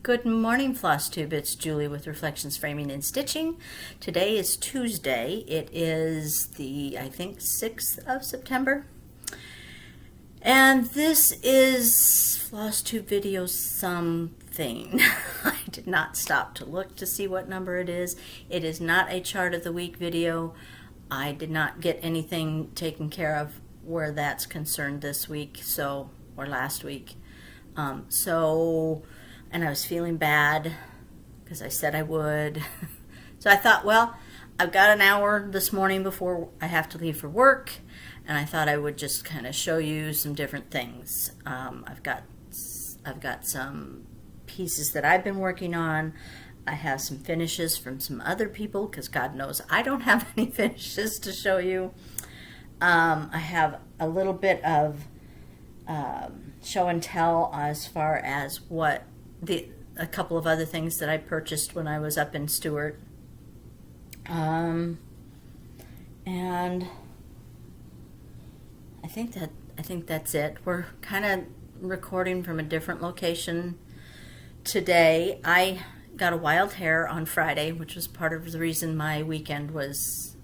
Good morning, Floss Tube. It's Julie with Reflections Framing and Stitching. Today is Tuesday. It is the, I think, 6th of September. And this is Floss Tube video something. I did not stop to look to see what number it is. It is not a chart of the week video. I did not get anything taken care of where that's concerned this week, or last week. And I was feeling bad because I said I would. So I thought, well, I've got an hour this morning before I have to leave for work, and I thought I would just kind of show you some different things. I've got some pieces that I've been working on. I have some finishes from some other people because God knows I don't have any finishes to show you. I have a little bit of show and tell as far as a couple of other things that I purchased when I was up in Stewart. And I think that's it. We're kind of recording from a different location today. I got a wild hair on Friday, which was part of the reason my weekend was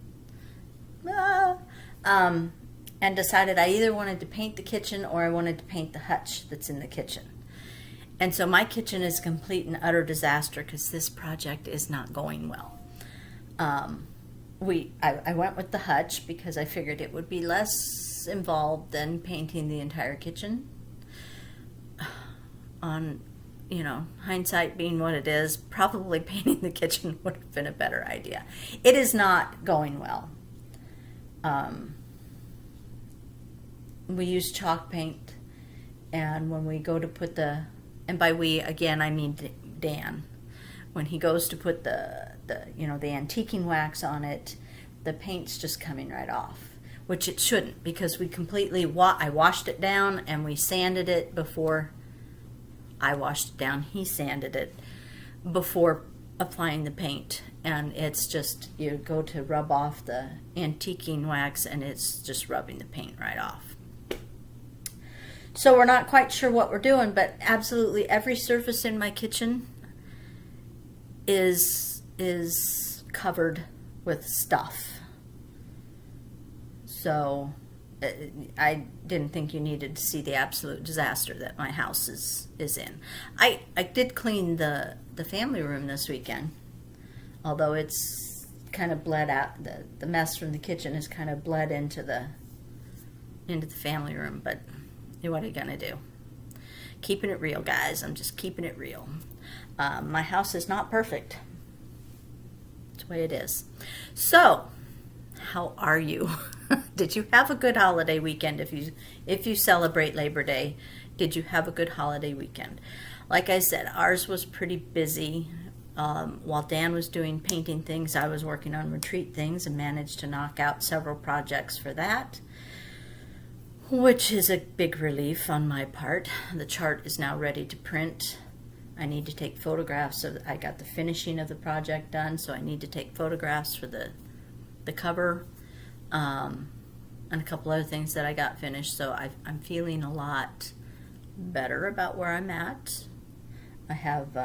and decided I either wanted to paint the kitchen or I wanted to paint the hutch that's in the kitchen. And so my kitchen is a complete and utter disaster because this project is not going well. I went with the hutch because I figured it would be less involved than painting the entire kitchen. On, hindsight being what it is, probably painting the kitchen would have been a better idea. It is not going well. We use chalk paint, and when we go to put and by we, again, I mean Dan. When he goes to put the antiquing wax on it, the paint's just coming right off, which it shouldn't, because we completely, I washed it down and we sanded it before I washed it down. He sanded it before applying the paint, and it's just, you go to rub off the antiquing wax and it's just rubbing the paint right off. So we're not quite sure what we're doing, but absolutely every surface in my kitchen is covered with stuff. So I didn't think you needed to see the absolute disaster that my house is in. I did clean the family room this weekend, although it's kind of bled out. The mess from the kitchen has kind of bled into the family room, but what are you gonna do? Keeping it real, guys. I'm just keeping it real. My house is not perfect. It's the way it is. So, how are you? Did you have a good holiday weekend? If you celebrate Labor Day, did you have a good holiday weekend? Like I said, ours was pretty busy. While Dan was doing painting things, I was working on retreat things and managed to knock out several projects for that, which is a big relief on my part. The chart is now ready to print. I need to take photographs I got the finishing of the project done, so I need to take photographs for the cover, and a couple other things that I got finished. So I'm feeling a lot better about where I'm at. I have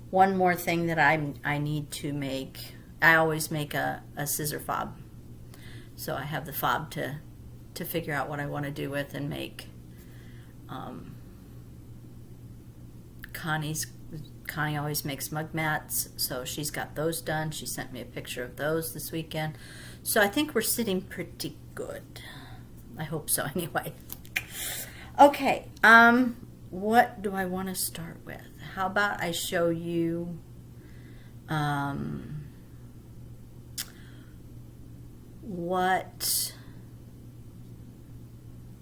one more thing that I need to make. I always make a scissor fob, so I have the fob to figure out what I want to do with and make. Connie always makes mug mats, so she's got those done. She sent me a picture of those this weekend. So I think we're sitting pretty good. I hope so anyway. Okay, what do I want to start with? How about I show you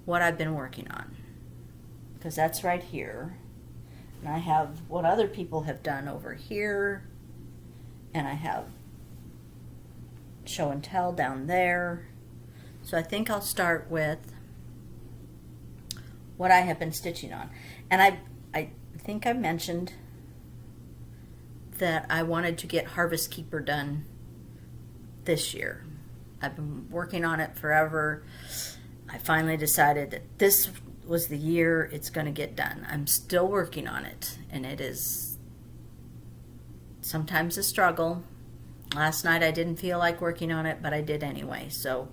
what I've been working on, because that's right here, and I have what other people have done over here, and I have show and tell down there. So I think I'll start with what I have been stitching on. And I think I mentioned that I wanted to get Harvest Keeper done this year. I've been working on it forever. I finally decided that this was the year it's going to get done. I'm still working on it, and it is sometimes a struggle. Last night I didn't feel like working on it, but I did anyway. So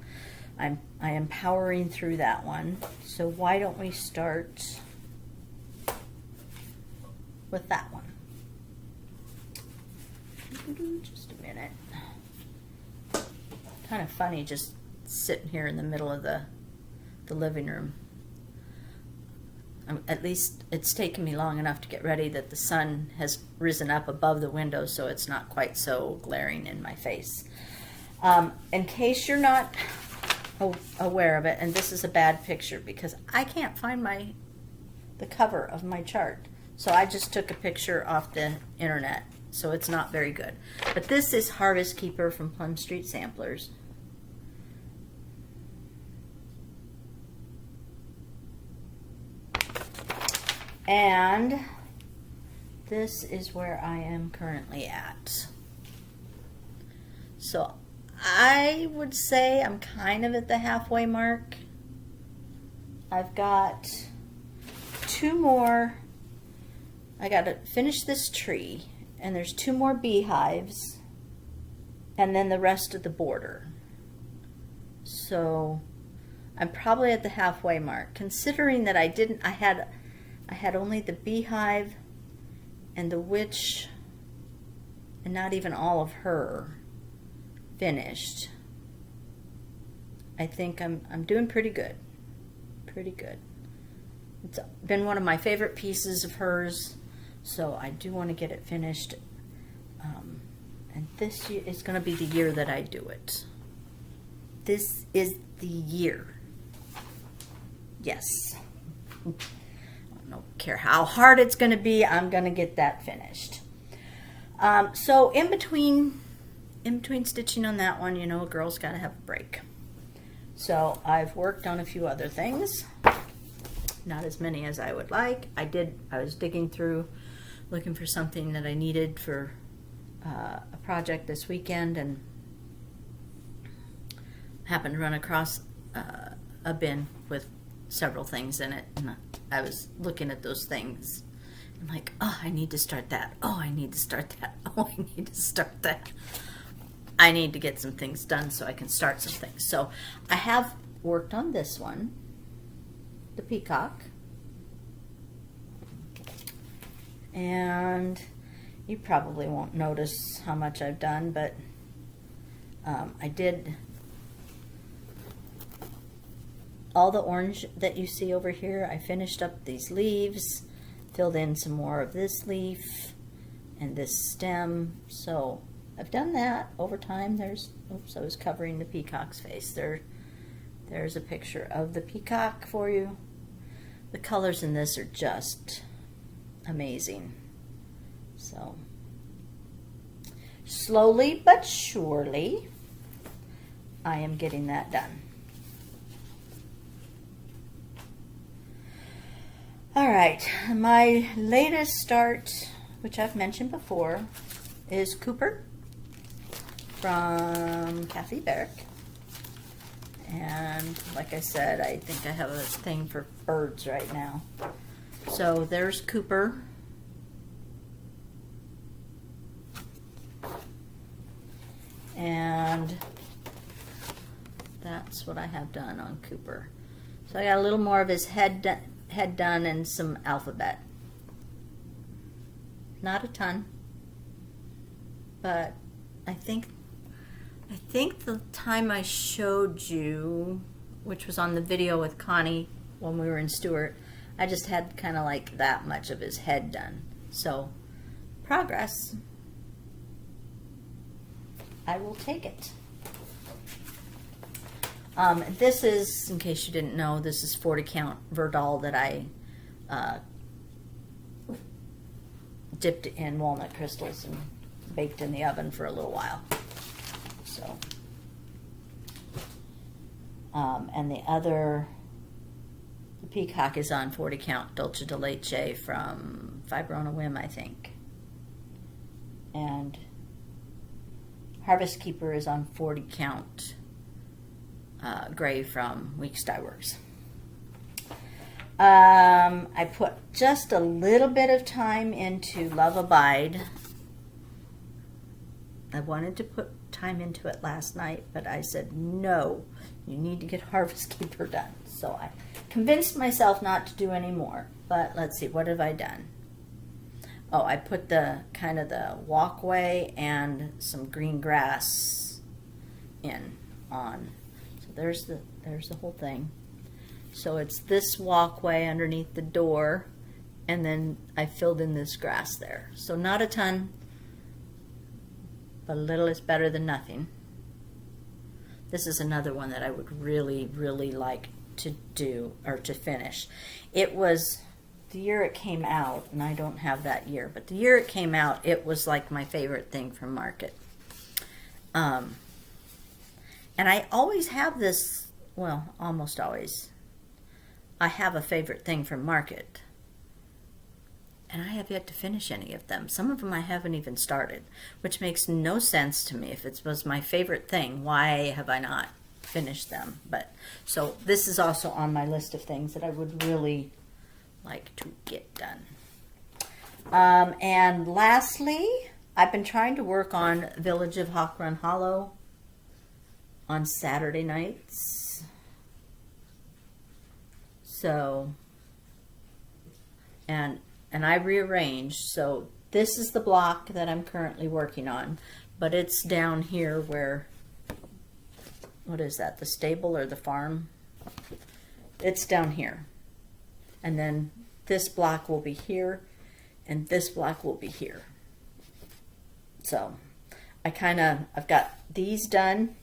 I am powering through that one. So why don't we start with that one? Just a minute. Kind of funny just sitting here in the middle of the living room. At least it's taken me long enough to get ready that the sun has risen up above the window, so it's not quite so glaring in my face. In case you're not aware of it, and this is a bad picture because I can't find the cover of my chart, so I just took a picture off the internet, so it's not very good. But this is Harvest Keeper from Plum Street Samplers. And this is where I am currently at. So I would say I'm kind of at the halfway mark. I've got 2 more. I got to finish this tree, and there's 2 more beehives, and then the rest of the border. So I'm probably at the halfway mark, considering that I had only the beehive and the witch, and not even all of her finished. I think I'm doing pretty good. Pretty good. It's been one of my favorite pieces of hers, so I do want to get it finished. And this is going to be the year that I do it. This is the year. Yes. I don't care how hard it's going to be, I'm going to get that finished. So in between stitching on that one, you know, a girl's got to have a break. So I've worked on a few other things, not as many as I would like. I was digging through, looking for something that I needed for a project this weekend, and happened to run across a bin with several things in it, and I was looking at those things. I'm like, oh, I need to start that. Oh, I need to start that. Oh, I need to start that. I need to get some things done so I can start some things. So I have worked on this one, the peacock. And you probably won't notice how much I've done, but I did all the orange that you see over here. I finished up these leaves, filled in some more of this leaf and this stem. So I've done that over time. Oops, I was covering the peacock's face. There's a picture of the peacock for you. The colors in this are just amazing. So slowly but surely, I am getting that done. All right, my latest start, which I've mentioned before, is Cooper from Kathy Barrick. And like I said, I think I have a thing for birds right now. So there's Cooper. And that's what I have done on Cooper. So I got a little more of his head done and some alphabet. Not a ton, but I think the time I showed you, which was on the video with Connie when we were in Stewart, I just had kind of like that much of his head done. So progress. I will take it. This is, in case you didn't know, this is 40 count Verdal that I dipped in walnut crystals and baked in the oven for a little while. So, and the peacock is on 40 count Dolce de Leche from Fiber on a Whim, I think. And Harvest Keeper is on 40 count gray from Weeks Dye Works. I put just a little bit of time into Love Abide. I wanted to put time into it last night, but I said, no, you need to get Harvest Keeper done. So I convinced myself not to do any more. But let's see, what have I done? Oh, I put the kind of the walkway and some green grass on. So there's the whole thing. So it's this walkway underneath the door, and then I filled in this grass there. So not a ton, but a little is better than nothing. This is another one that I would really, really like to do or to finish. It was the year it came out, and I don't have that year, but the year it came out, it was like my favorite thing from Market. And I always have this, well, almost always, I have a favorite thing from Market. And I have yet to finish any of them. Some of them I haven't even started, which makes no sense to me. If it was my favorite thing, why have I not finished them? But so this is also on my list of things that I would really like to get done. And lastly, I've been trying to work on Village of Hawk Run Hollow on Saturday nights. So, and I rearranged. So this is the block that I'm currently working on, but it's down here where, what is that, the stable or the farm? It's down here. And then this block will be here, and this block will be here. So I've got these done,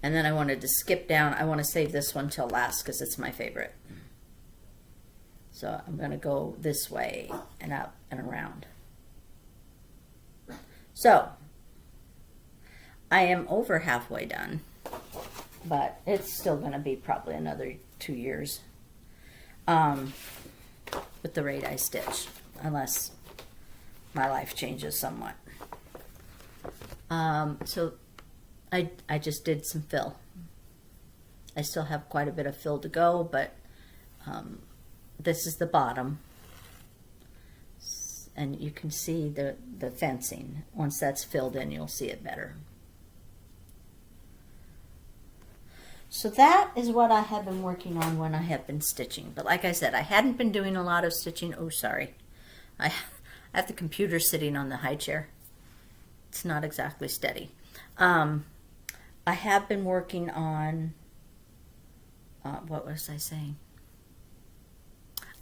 and then I wanted to skip down. I want to save this one till last because it's my favorite. So I'm going to go this way and up and around. So I am over halfway done, but it's still going to be probably another 2 years with the rate I stitch, unless my life changes somewhat. So I just did some fill. I still have quite a bit of fill to go, but this is the bottom, and you can see the fencing. Once that's filled in, you'll see it better. So that is what I have been working on when I have been stitching. But like I said, I hadn't been doing a lot of stitching. Oh, sorry. I have the computer sitting on the high chair. It's not exactly steady. I have been working on, what was I saying?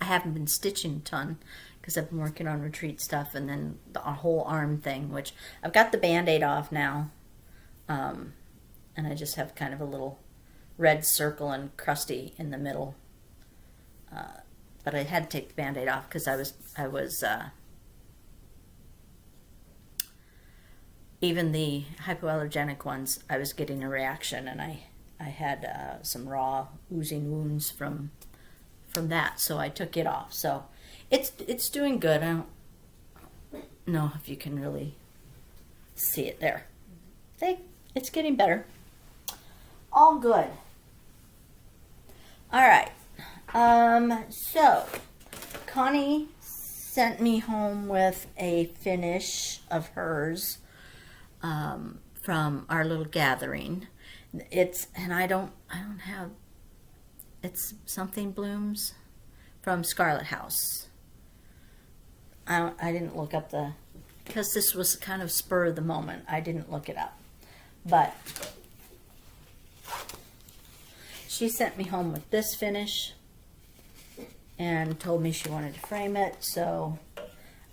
I haven't been stitching a ton because I've been working on retreat stuff and then the whole arm thing, which I've got the Band-Aid off now. And I just have kind of a little red circle and crusty in the middle. But I had to take the Band-Aid off because I was even the hypoallergenic ones, I was getting a reaction, and I had some raw oozing wounds from that, so I took it off. So it's doing good. I don't know if you can really see it there. It's getting better. All good. All right. So Connie sent me home with a finish of hers from our little gathering. It's Something Blooms from Scarlet House. I didn't look up because this was kind of spur of the moment. I didn't look it up, but she sent me home with this finish and told me she wanted to frame it. So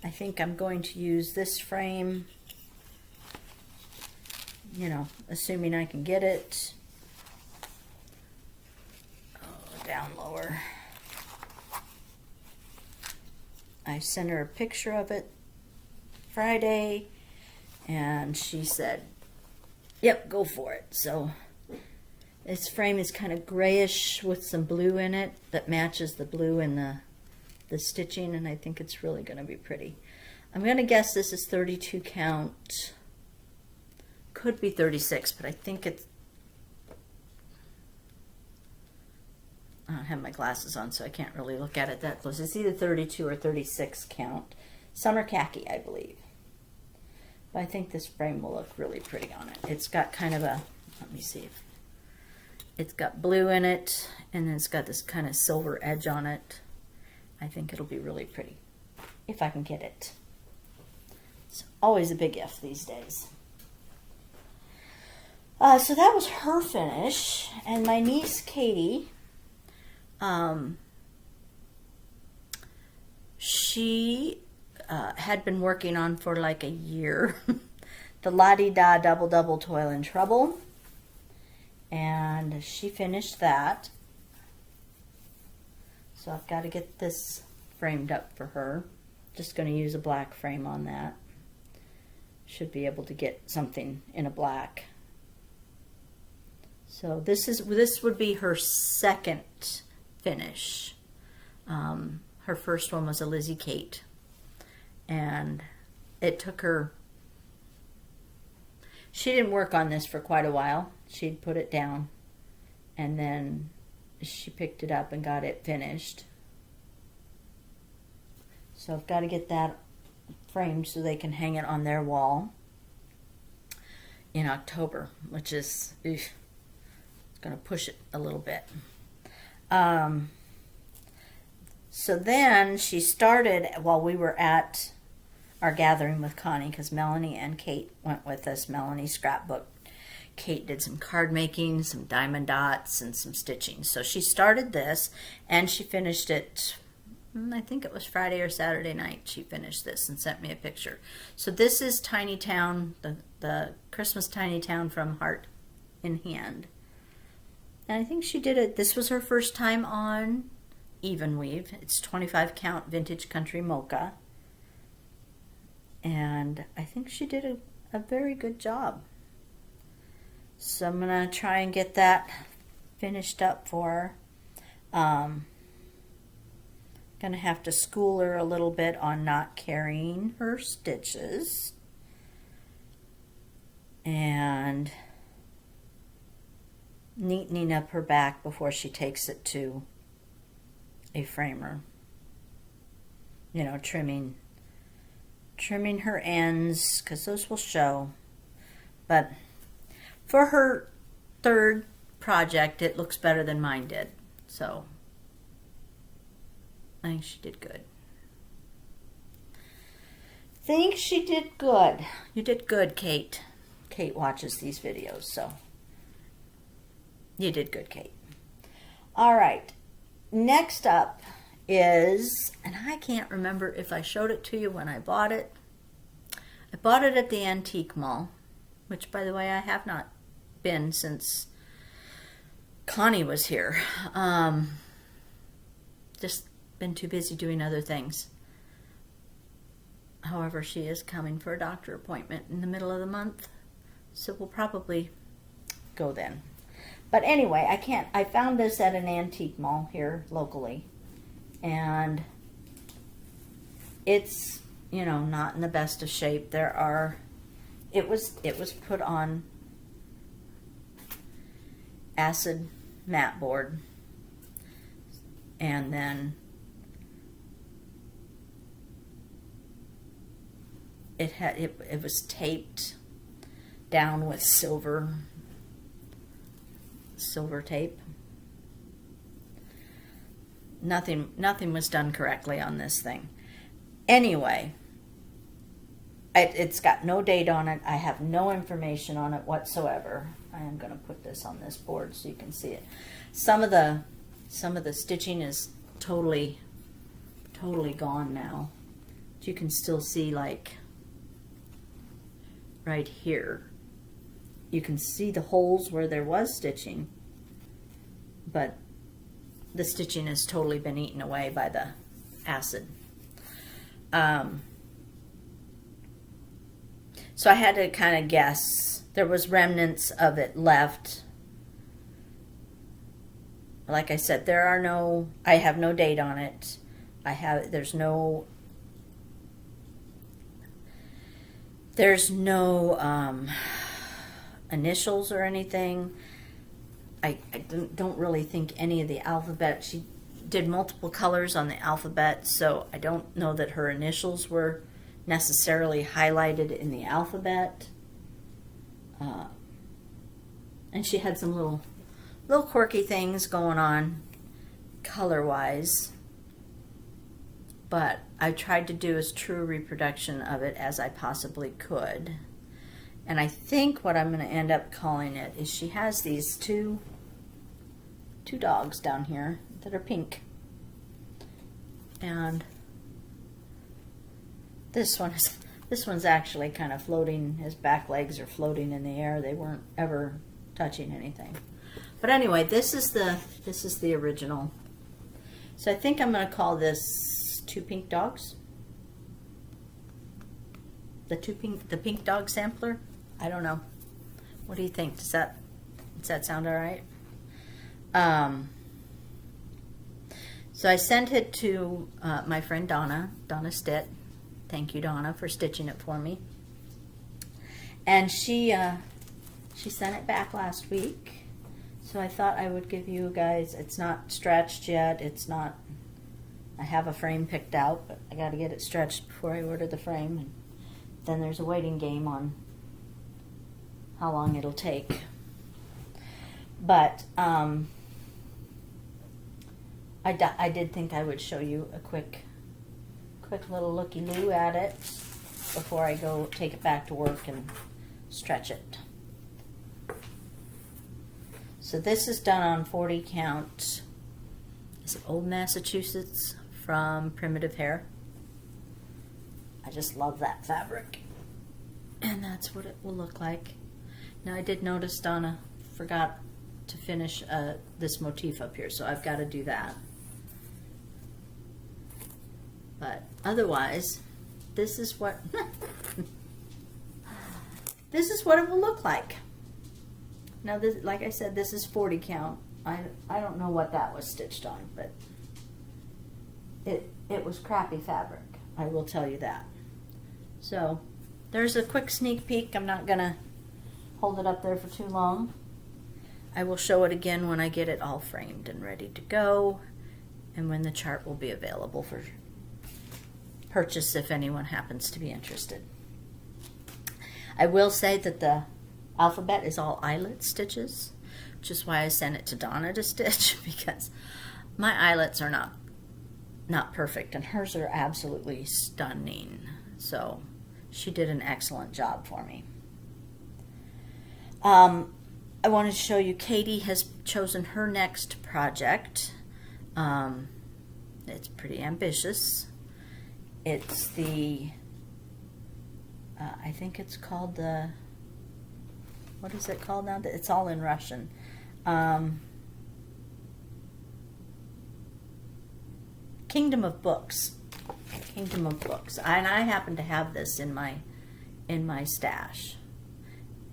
I think I'm going to use this frame, assuming I can get it. Down lower. I sent her a picture of it Friday, and she said, yep, go for it. So this frame is kind of grayish with some blue in it that matches the blue in the stitching, and I think it's really going to be pretty. I'm going to guess this is 32 count. Could be 36, but I think it's, I don't have my glasses on, so I can't really look at it that close. It's either 32 or 36 count. Summer khaki, I believe. But I think this frame will look really pretty on it. It's got kind of a, let me see. It's got blue in it, and then it's got this kind of silver edge on it. I think it'll be really pretty, if I can get it. It's always a big if these days. So that was her finish, and my niece Katie, she had been working on for like a year the La-Di-Da Double Double Toil and Trouble, and she finished that. So I've got to get this framed up for her. Just going to use a black frame on that. Should be able to get something in a black. So this would be her second finish. Her first one was a Lizzie Kate, and it took her. She didn't work on this for quite a while. She'd put it down, and then she picked it up and got it finished. So I've got to get that framed so they can hang it on their wall in October, which is going to push it a little bit. So then she started while we were at our gathering with Connie, because Melanie and Kate went with us. Melanie scrapbooked. Kate did some card making, some diamond dots, and some stitching. So she started this, and she finished it, I think it was Friday or Saturday night. She finished this and sent me a picture. So this is Tiny Town, the Christmas Tiny Town from Heart in Hand. And I think she did it. This was her first time on even weave. It's 25 count vintage country mocha. And I think she did a very good job. So I'm going to try and get that finished up for her. Going to have to school her a little bit on not carrying her stitches. And neatening up her back before she takes it to a framer. You know, trimming her ends, because those will show. But for her third project, it looks better than mine did. So I think she did good. Think she did good. You did good, Kate. Kate watches these videos, so you did good, Kate. All right. Next up is, and I can't remember if I showed it to you when I bought it. I bought it at the antique mall, which, by the way, I have not been since Connie was here. Just been too busy doing other things. However, she is coming for a doctor appointment in the middle of the month, so we'll probably go then. But anyway, I found this at an antique mall here locally, and it's, you know, not in the best of shape. It was put on acid mat board, and then it was taped down with silver tape. Nothing was done correctly on this thing. Anyway, it's got no date on it. I have no information on it whatsoever. I am going to put this on this board so you can see it. Some of the stitching is totally gone now. But you can still see, like, right here. You can see the holes where there was stitching, but the stitching has totally been eaten away by the acid. So I had to kind of guess. There was remnants of it left. Like I said, I have no date on it. There's no initials or anything. I don't really think any of the alphabet, she did multiple colors on the alphabet, so I don't know that her initials were necessarily highlighted in the alphabet. And she had some little quirky things going on color-wise, but I tried to do as true a reproduction of it as I possibly could. And I think what I'm going to end up calling it is she has these two dogs down here that are pink. And this one's actually kind of floating. His back legs are floating in the air. They weren't ever touching anything. But anyway, this is the original. So I think I'm going to call this Two Pink Dogs. The pink dog sampler. I don't know. What do you think? Does that sound all right? So I sent it to my friend Donna Stitt. Thank you, Donna, for stitching it for me. And she sent it back last week. So I thought I would give you guys, it's not stretched yet. I have a frame picked out, but I got to get it stretched before I order the frame. And then there's a waiting game on how long it'll take. But I did think I would show you a quick little looky-loo at it before I go take it back to work and stretch it. So this is done on 40 count. Is it Old Massachusetts from Primitive Hair? I just love that fabric. And that's what it will look like. Now I did notice Donna forgot to finish this motif up here, so I've got to do that. But otherwise, this is what it will look like. Now, this, like I said, this is 40 count. I don't know what that was stitched on, but it was crappy fabric. I will tell you that. So there's a quick sneak peek. I'm not gonna hold it up there for too long. I will show it again when I get it all framed and ready to go, and when the chart will be available for purchase if anyone happens to be interested. I will say that the alphabet is all eyelet stitches, which is why I sent it to Donna to stitch, because my eyelets are not perfect, and hers are absolutely stunning. So she did an excellent job for me. I wanted to show you, Katie has chosen her next project. It's pretty ambitious. It's the, I think it's called the, what is it called now? It's all in Russian. Kingdom of Books. Kingdom of Books. And I happen to have this in my stash.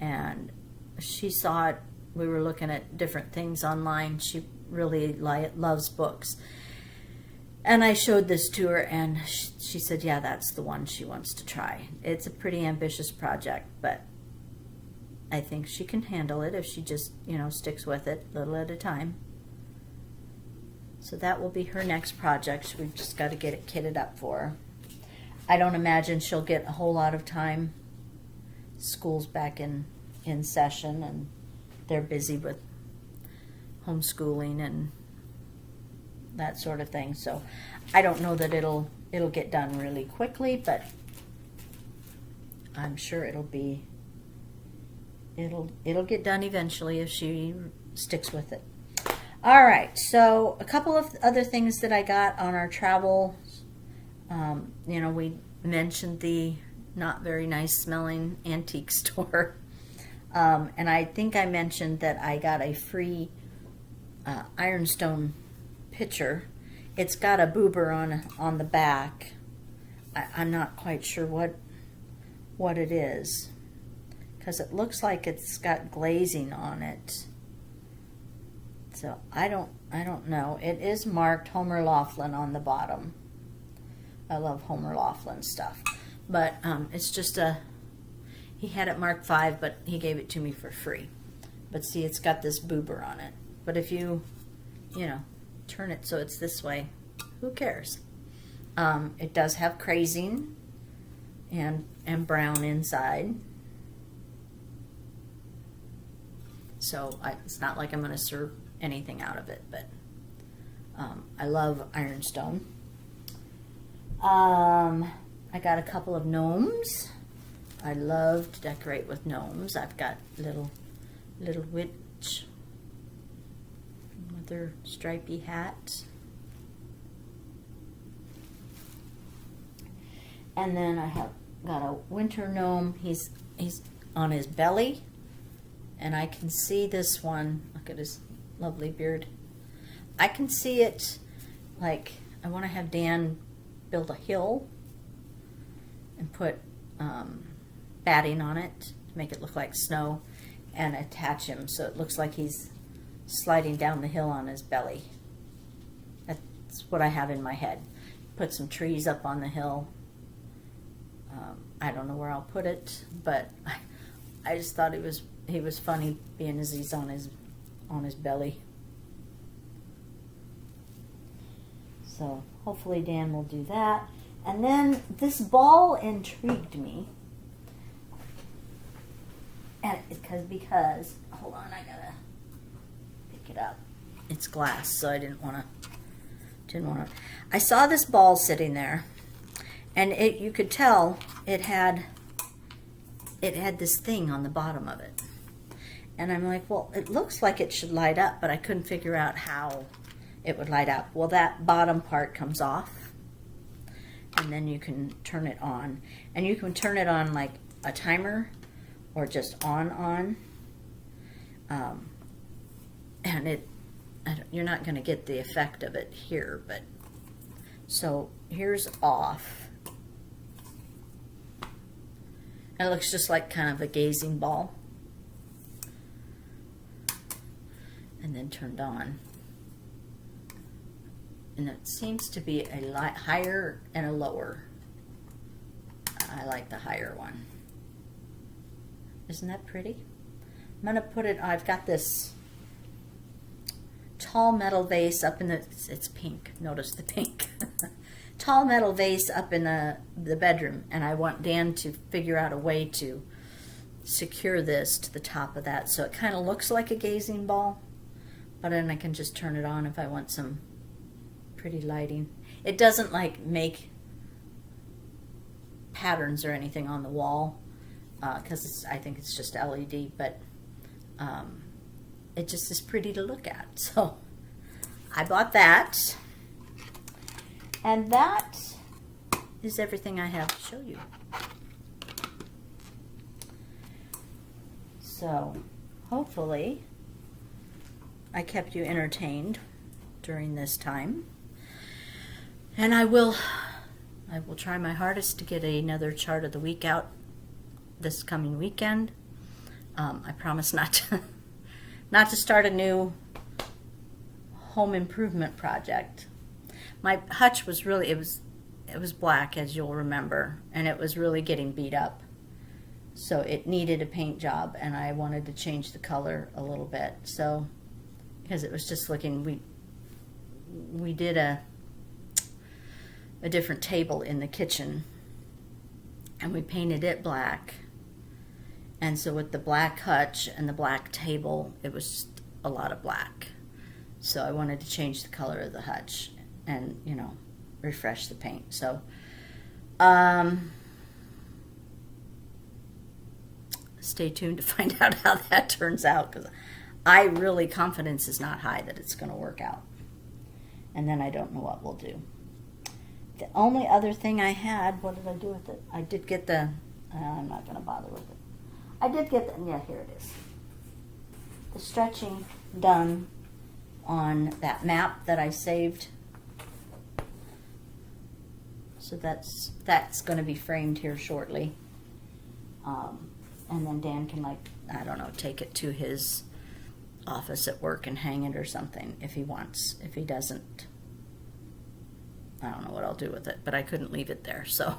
And she saw it. We were looking at different things online. She really loves books. And I showed this to her, and she said, yeah, that's the one she wants to try. It's a pretty ambitious project, but I think she can handle it if she just, sticks with it little at a time. So that will be her next project. We've just got to get it kitted up for her. I don't imagine she'll get a whole lot of time. School's back in session, and they're busy with homeschooling and that sort of thing. So I don't know that it'll get done really quickly, but I'm sure it'll get done eventually if she sticks with it. All right, so a couple of other things that I got on our travel. We mentioned the not very nice smelling antique store. And I think I mentioned that I got a free ironstone pitcher. It's got a boober on the back. I'm not quite sure what it is, because it looks like it's got glazing on it. So I don't know. It is marked Homer Laughlin on the bottom. I love Homer Laughlin stuff, but it's just he had it marked 5, but he gave it to me for free. But see, it's got this boober on it. But if you know, turn it so it's this way, who cares? It does have crazing and brown inside. So it's not like I'm going to serve anything out of it, but I love ironstone. I got a couple of gnomes. I love to decorate with gnomes. I've got little witch with their stripy hats. And then I have got a winter gnome. He's on his belly, and I can see this one. Look at his lovely beard. I can see it, like, I want to have Dan build a hill and put batting on it to make it look like snow, and attach him so it looks like he's sliding down the hill on his belly. That's what I have in my head. Put some trees up on the hill. I don't know where I'll put it, but I just thought he was funny being as he's on his belly. So hopefully Dan will do that. And then this ball intrigued me. And because hold on, I gotta pick it up. It's glass, so I didn't wanna. I saw this ball sitting there, and you could tell it had this thing on the bottom of it. And I'm like, well, it looks like it should light up, but I couldn't figure out how it would light up. Well, that bottom part comes off, and then you can turn it on. And you can turn it on like a timer or just on. And you're not going to get the effect of it here, but so here's off. It looks just like kind of a gazing ball. And then turned on. And it seems to be a higher and a lower. I like the higher one. Isn't that pretty? I'm going to put it, I've got this tall metal vase up in it's pink. Notice the pink. Tall metal vase up in the bedroom, and I want Dan to figure out a way to secure this to the top of that so it kind of looks like a gazing ball, but then I can just turn it on if I want some pretty lighting. It doesn't like make patterns or anything on the wall because I think it's just LED, but it just is pretty to look at. So I bought that. And that is everything I have to show you. So hopefully I kept you entertained during this time. And I will try my hardest to get another chart of the week out this coming weekend. I promise not to start a new home improvement project. My hutch was really, it was black, as you'll remember, and it was really getting beat up. So it needed a paint job, and I wanted to change the color a little bit. So, because it was just looking, we did a different table in the kitchen, and we painted it black. And so with the black hutch and the black table, it was just a lot of black. So I wanted to change the color of the hutch and, you know, refresh the paint. So, stay tuned to find out how that turns out, because confidence is not high that it's going to work out. And then I don't know what we'll do. The only other thing I had, what did I do with it? I did get I'm not going to bother with it. I did get yeah, here it is. The stretching done on that map that I saved. So that's going to be framed here shortly. And then Dan can, like, I don't know, take it to his office at work and hang it or something if he wants. If he doesn't, I don't know what I'll do with it, but I couldn't leave it there. So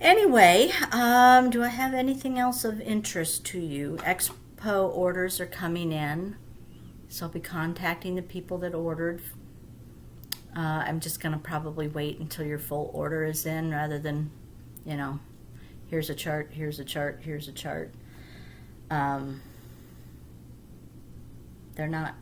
anyway, do I have anything else of interest to you? Depot orders are coming in, so I'll be contacting the people that ordered. I'm just going to probably wait until your full order is in rather than, you know, here's a chart, here's a chart, here's a chart. They're not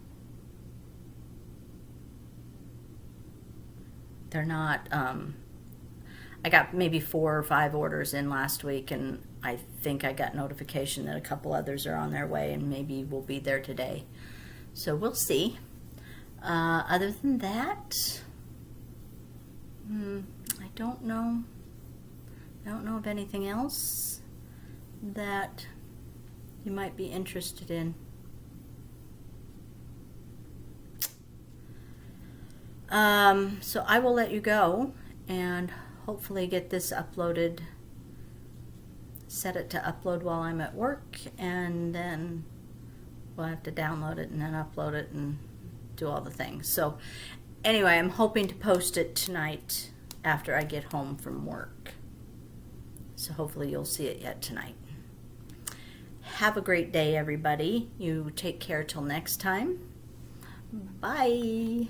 I got maybe 4 or 5 orders in last week, and I think I got notification that a couple others are on their way and maybe will be there today. So we'll see. Other than that, I don't know. I don't know of anything else that you might be interested in. So I will let you go and hopefully get this uploaded, set it to upload while I'm at work, and then we'll have to download it and then upload it and do all the things. So anyway, I'm hoping to post it tonight after I get home from work. So hopefully you'll see it yet tonight. Have a great day, everybody. You take care till next time. Bye.